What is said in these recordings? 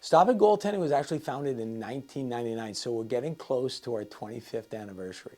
Stop It Goaltending was actually founded in 1999, so we're getting close to our 25th anniversary.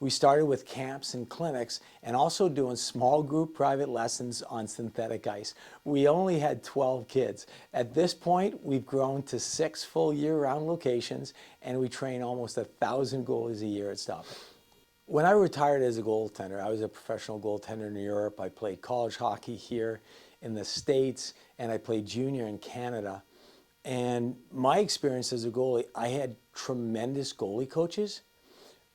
We started with camps and clinics and also doing small group private lessons on synthetic ice. We only had 12 kids. At this point, we've grown to 6 full year-round locations, and we train almost 1,000 goalies a year at Stop It. When I retired as a goaltender, I was a professional goaltender in Europe. I played college hockey here in the States, and I played junior in Canada. And my experience as a goalie, I had tremendous goalie coaches,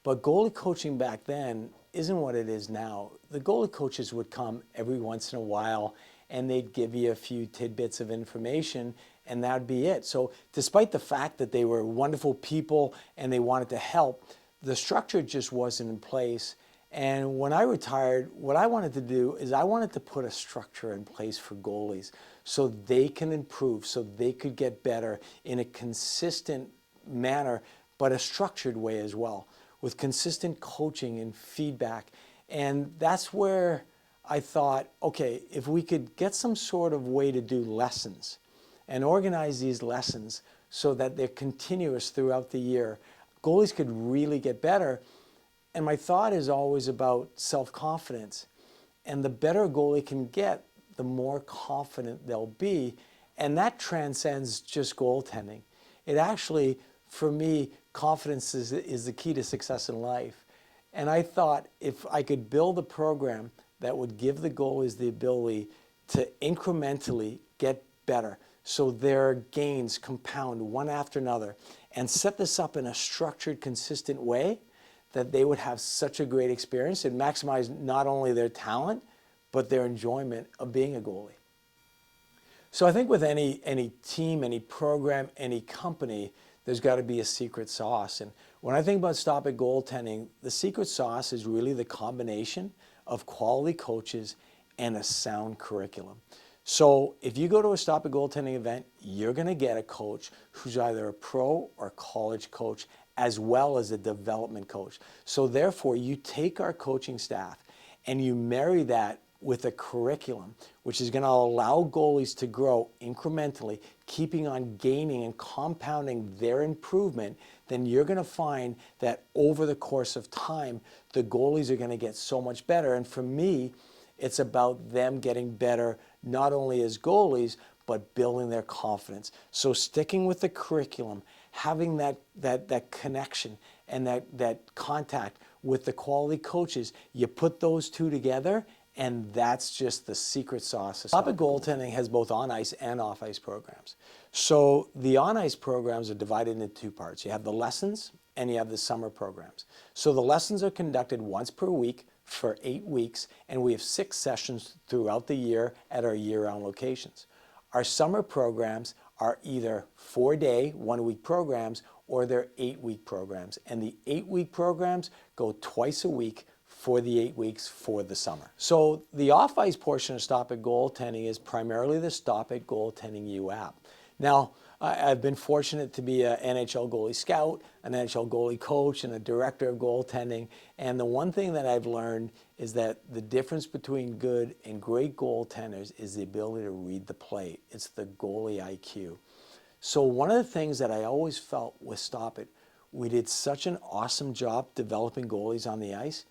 but goalie coaching back then isn't what it is now. The goalie coaches would come every once in a while and they'd give you a few tidbits of information and that'd be it. So despite the fact that they were wonderful people and they wanted to help, the structure just wasn't in place. And when I retired, what I wanted to do is I wanted to put a structure in place for goalies so they can improve, so they could get better in a consistent manner, but a structured way as well, with consistent coaching and feedback. And that's where I thought, okay, if we could get some sort of way to do lessons and organize these lessons so that they're continuous throughout the year, goalies could really get better. And my thought is always about self-confidence. And the better a goalie can get, the more confident they'll be. And that transcends just goaltending. It actually, for me, confidence is the key to success in life. And I thought if I could build a program that would give the goalies the ability to incrementally get better, so their gains compound one after another, and set this up in a structured, consistent way, that they would have such a great experience and maximize not only their talent, but their enjoyment of being a goalie. So I think with any team, any program, any company, there's got to be a secret sauce. And when I think about Stop It Goaltending, the secret sauce is really the combination of quality coaches and a sound curriculum. So if you go to a Stop It Goaltending event, you're going to get a coach who's either a pro or college coach, as well as a development coach. So therefore, you take our coaching staff and you marry that with a curriculum, which is going to allow goalies to grow incrementally, keeping on gaining and compounding their improvement, then you're going to find that over the course of time, the goalies are going to get so much better. And for me, it's about them getting better, not only as goalies, but building their confidence. So sticking with the curriculum, having that connection and that contact with the quality coaches, you put those two together, and that's just the secret sauce. Stop It Goaltending has both on-ice and off-ice programs. So the on-ice programs are divided into two parts. You have the lessons and you have the summer programs. So the lessons are conducted once per week for 8 weeks, and we have 6 sessions throughout the year at our year-round locations. Our summer programs are either 4-day, 1-week programs, or they're 8-week programs. And the 8-week programs go twice a week for the 8 weeks for the summer. So the off-ice portion of Stop It Goaltending is primarily the Stop It Goaltending U app. Now, I've been fortunate to be an NHL goalie scout, an NHL goalie coach, and a director of goaltending. And the one thing that I've learned is that the difference between good and great goaltenders is the ability to read the play. It's the goalie IQ. So one of the things that I always felt with Stop It, we did such an awesome job developing goalies on the ice,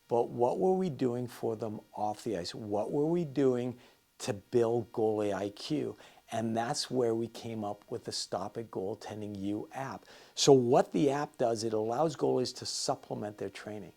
but what were we doing for them off the ice? What were we doing to build goalie IQ? And that's where we came up with the Stop It Goaltending U app. So what the app does, it allows goalies to supplement their training.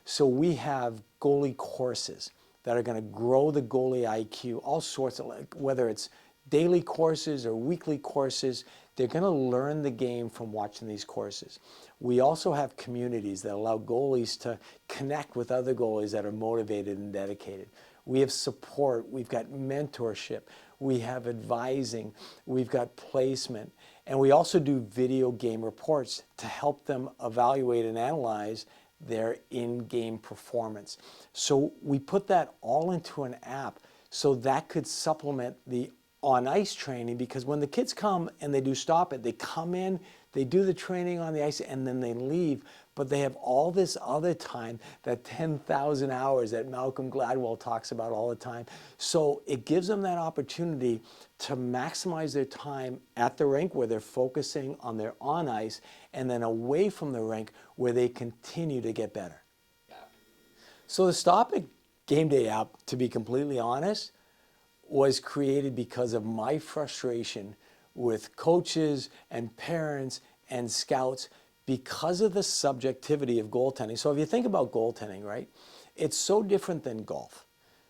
So we have goalie courses that are going to grow the goalie IQ, all sorts of, whether it's daily courses or weekly courses, they're going to learn the game from watching these courses. We also have communities that allow goalies to connect with other goalies that are motivated and dedicated. We have support, we've got mentorship, we have advising, we've got placement, and we also do video game reports to help them evaluate and analyze their in-game performance. So we put that all into an app so that could supplement the on-ice training, because when the kids come and they do Stop It, they come in, they do the training on the ice, and then they leave. but they have all this other time, that 10,000 hours that Malcolm Gladwell talks about all the time. So it gives them that opportunity to maximize their time at the rink where they're focusing on their on ice, and then away from the rink where they continue to get better. So the Stop It Game Day app, to be completely honest, was created because of my frustration with coaches and parents and scouts because of the subjectivity of goaltending. So if you think about goaltending, right, it's so different than golf.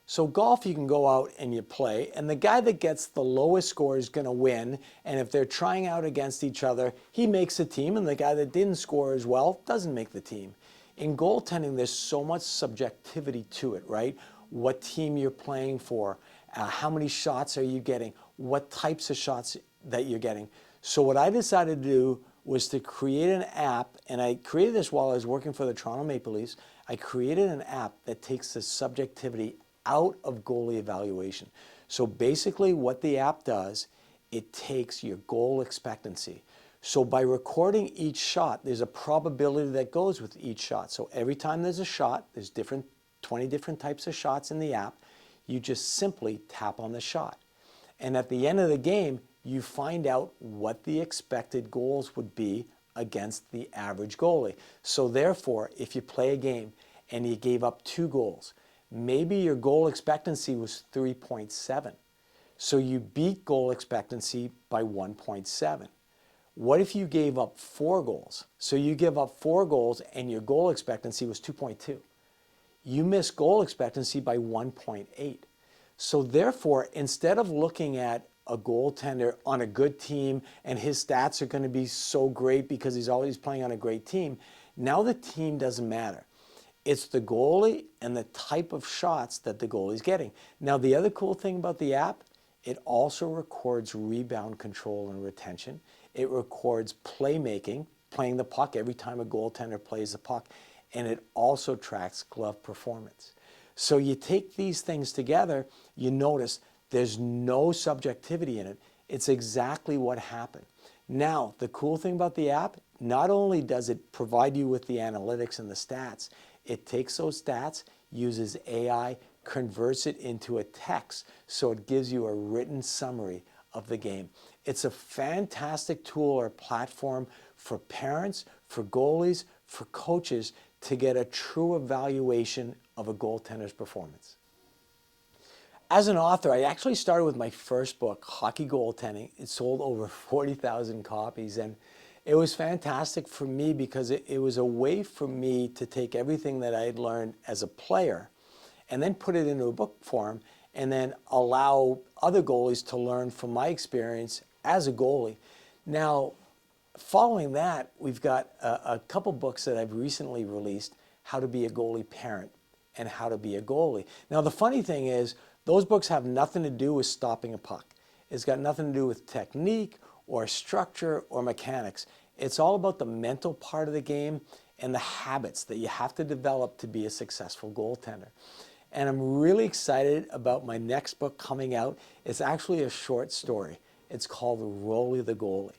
So golf, you can go out and you play, and the guy that gets the lowest score is going to win, and if they're trying out against each other, he makes the team, and the guy that didn't score as well doesn't make the team. In goaltending, there's so much subjectivity to it, right? What team you're playing for, how many shots are you getting, what types of shots that you're getting. So what I decided to do was to create an app, and I created this while I was working for the Toronto Maple Leafs. I created an app that takes the subjectivity out of goalie evaluation. So basically what the app does, it takes your goal expectancy. So by recording each shot, there's a probability that goes with each shot. So every time there's a shot, there's 20 different types of shots in the app. You just simply tap on the shot. And at the end of the game, you find out what the expected goals would be against the average goalie. So therefore, if you play a game and you gave up 2 goals, maybe your goal expectancy was 3.7. So you beat goal expectancy by 1.7. What if you gave up 4 goals? So you give up 4 goals and your goal expectancy was 2.2. You miss goal expectancy by 1.8. So therefore, instead of looking at a goaltender on a good team and his stats are going to be so great because he's always playing on a great team, now the team doesn't matter. It's the goalie and the type of shots that the goalie's getting. Now, the other cool thing about the app, it also records rebound control and retention. It records playmaking, playing the puck every time a goaltender plays the puck, and it also tracks glove performance. So you take these things together, you notice there's no subjectivity in it. It's exactly what happened. Now, the cool thing about the app, not only does it provide you with the analytics and the stats, it takes those stats, uses AI, converts it into a text, so it gives you a written summary of the game. It's a fantastic tool or platform for parents, for goalies, for coaches to get a true evaluation of a goaltender's performance. As an author, I actually started with my first book, Hockey Goaltending. It sold over 40,000 copies, and it was fantastic for me because it was a way for me to take everything that I had learned as a player and then put it into a book form and then allow other goalies to learn from my experience as a goalie. Now, following that, we've got a couple books that I've recently released, How to Be a Goalie Parent and How to Be a Goalie. Now, the funny thing is, those books have nothing to do with stopping a puck. It's got nothing to do with technique or structure or mechanics. It's all about the mental part of the game and the habits that you have to develop to be a successful goaltender. And I'm really excited about my next book coming out. It's actually a short story. It's called Rolly the Goalie.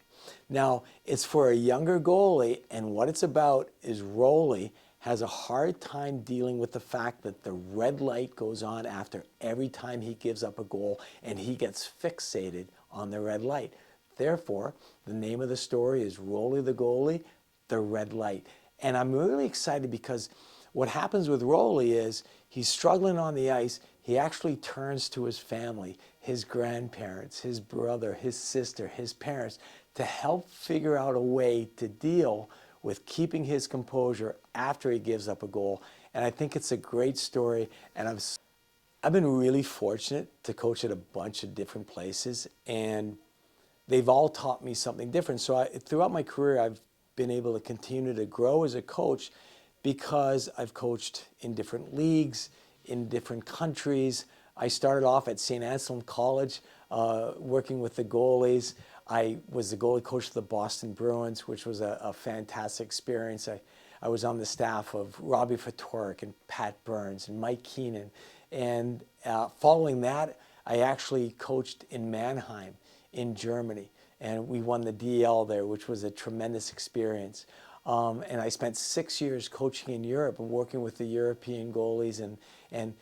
Now, it's for a younger goalie, and what it's about is Rolly has a hard time dealing with the fact that the red light goes on after every time he gives up a goal, and he gets fixated on the red light. Therefore, the name of the story is Rolly the Goalie, The Red Light. And I'm really excited because what happens with Rolly is he's struggling on the ice. He actually turns to his family, his grandparents, his brother, his sister, his parents, to help figure out a way to deal with keeping his composure after he gives up a goal. And I think it's a great story, and I've been really fortunate to coach at a bunch of different places, and they've all taught me something different. So throughout my career, I've been able to continue to grow as a coach because I've coached in different leagues, in different countries. I started off at St. Anselm College working with the goalies. I was the goalie coach of the Boston Bruins, which was a fantastic experience. I was on the staff of Robbie Fatorik and Pat Burns and Mike Keenan. And following that, I actually coached in Mannheim in Germany. And we won the DL there, which was a tremendous experience. And I spent 6 years coaching in Europe and working with the European goalies and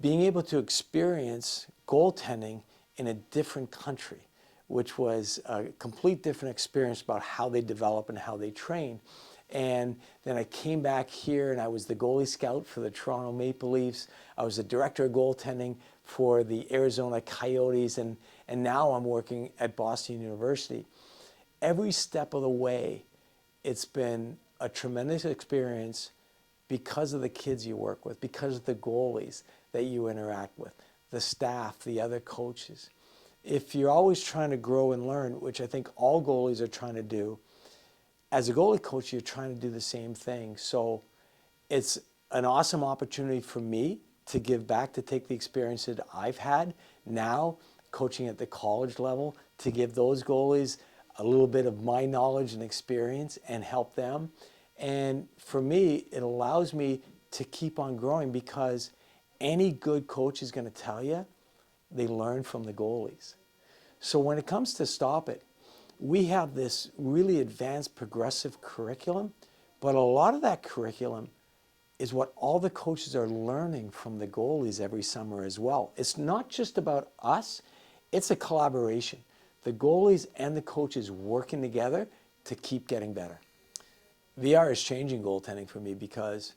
being able to experience goaltending in a different country, which was a complete different experience about how they develop and how they train. And then I came back here and I was the goalie scout for the Toronto Maple Leafs. I was the director of goaltending for the Arizona Coyotes, and now I'm working at Boston University. Every step of the way, it's been a tremendous experience because of the kids you work with, because of the goalies that you interact with, the staff, the other coaches. If you're always trying to grow and learn, which I think all goalies are trying to do, as a goalie coach, you're trying to do the same thing. So it's an awesome opportunity for me to give back, to take the experience that I've had now coaching at the college level, to give those goalies a little bit of my knowledge and experience and help them. And for me, it allows me to keep on growing, because any good coach is going to tell you they learn from the goalies. So when it comes to Stop It, we have this really advanced progressive curriculum, but a lot of that curriculum is what all the coaches are learning from the goalies every summer as well. It's not just about us, it's a collaboration. The goalies and the coaches working together to keep getting better. VR is changing goaltending for me because,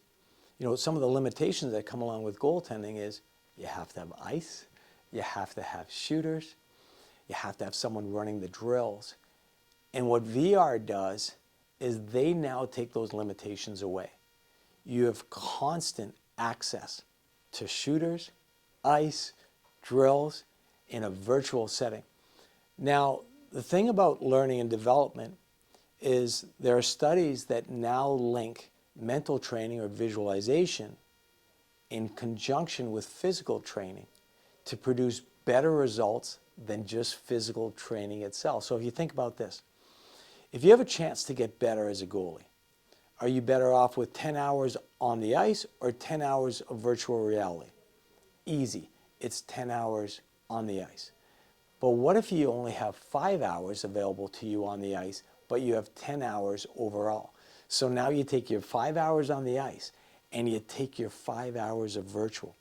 some of the limitations that come along with goaltending is you have to have ice, you have to have shooters, you have to have someone running the drills. And what VR does is they now take those limitations away. You have constant access to shooters, ice, drills in a virtual setting. Now, the thing about learning and development is there are studies that now link mental training or visualization in conjunction with physical training to produce better results than just physical training itself. So if you think about this, if you have a chance to get better as a goalie, are you better off with 10 hours on the ice or 10 hours of virtual reality? Easy. It's 10 hours on the ice. But what if you only have 5 hours available to you on the ice, but you have 10 hours overall? So now you take your 5 hours on the ice and you take your 5 hours of virtual.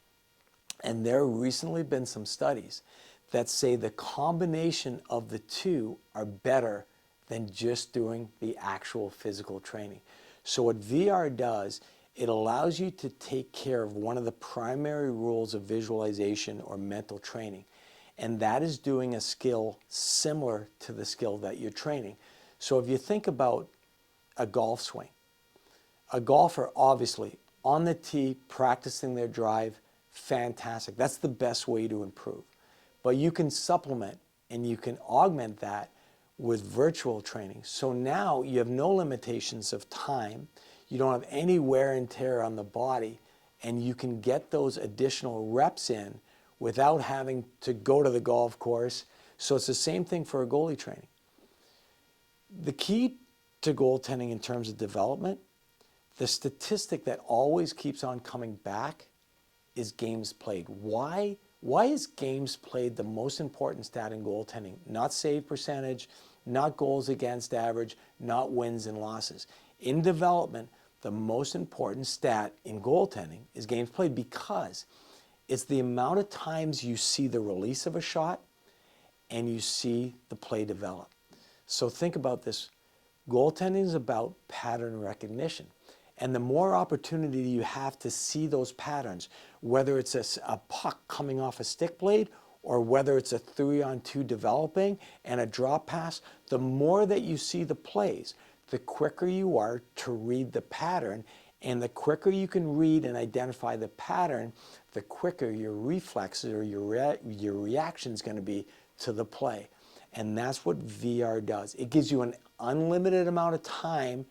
And there have recently been some studies that say the combination of the two are better than just doing the actual physical training. So what VR does, it allows you to take care of one of the primary rules of visualization or mental training. And that is doing a skill similar to the skill that you're training. So if you think about a golf swing, a golfer obviously on the tee, practicing their drive, fantastic. That's the best way to improve. But you can supplement and you can augment that with virtual training. So now you have no limitations of time. You don't have any wear and tear on the body, and you can get those additional reps in without having to go to the golf course. So it's the same thing for a goalie training. The key to goaltending in terms of development, the statistic that always keeps on coming back is games played. Why is games played the most important stat in goaltending? Not save percentage, not goals against average, not wins and losses. In development, the most important stat in goaltending is games played, because it's the amount of times you see the release of a shot and you see the play develop. So think about this. Goaltending is about pattern recognition. And the more opportunity you have to see those patterns, whether it's a puck coming off a stick blade or whether it's a 3-on-2 developing and a drop pass, the more that you see the plays, the quicker you are to read the pattern. And the quicker you can read and identify the pattern, the quicker your reflexes or your reaction is going to be to the play. And that's what VR does. It gives you an unlimited amount of time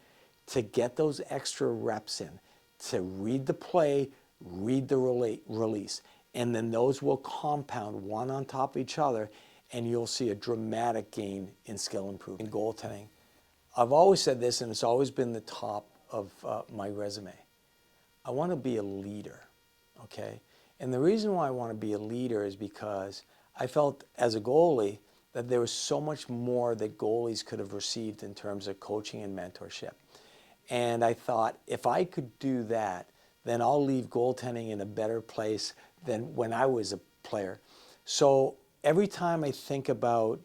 to get those extra reps in, to read the play, read the release. And then those will compound one on top of each other, and you'll see a dramatic gain in skill improvement. In goaltending, I've always said this, and it's always been the top of my resume. I want to be a leader, okay? And the reason why I want to be a leader is because I felt as a goalie that there was so much more that goalies could have received in terms of coaching and mentorship. And I thought, if I could do that, then I'll leave goaltending in a better place than when I was a player. So every time I think about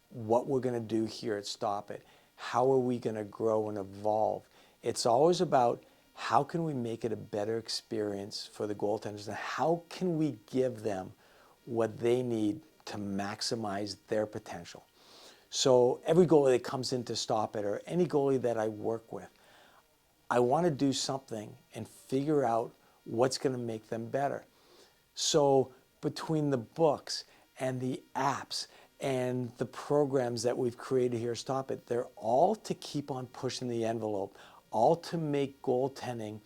what we're going to do here at Stop It, how are we going to grow and evolve, it's always about how can we make it a better experience for the goaltenders, and how can we give them what they need to maximize their potential. So every goalie that comes in to Stop It, or any goalie that I work with, I want to do something and figure out what's going to make them better. So between the books and the apps and the programs that we've created here, Stop It, they're all to keep on pushing the envelope, all to make goaltending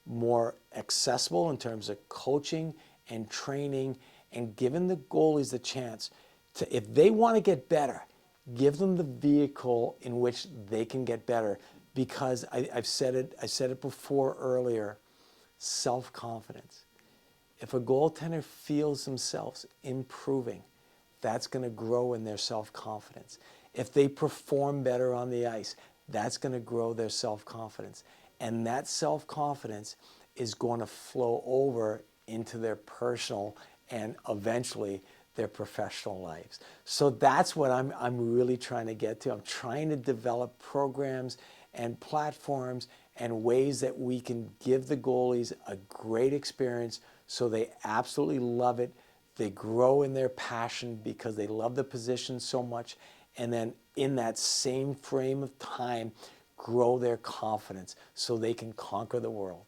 more accessible in terms of coaching and training, and giving the goalies the chance to, if they want to get better, give them the vehicle in which they can get better. Because I said it before earlier, self-confidence. If a goaltender feels themselves improving, that's going to grow in their self-confidence. If they perform better on the ice, that's going to grow their self-confidence. And that self-confidence is going to flow over into their personal and eventually their professional lives. So that's what I'm really trying to get to. I'm trying to develop programs and platforms and ways that we can give the goalies a great experience so they absolutely love it. They grow in their passion because they love the position so much, and then in that same frame of time, grow their confidence so they can conquer the world.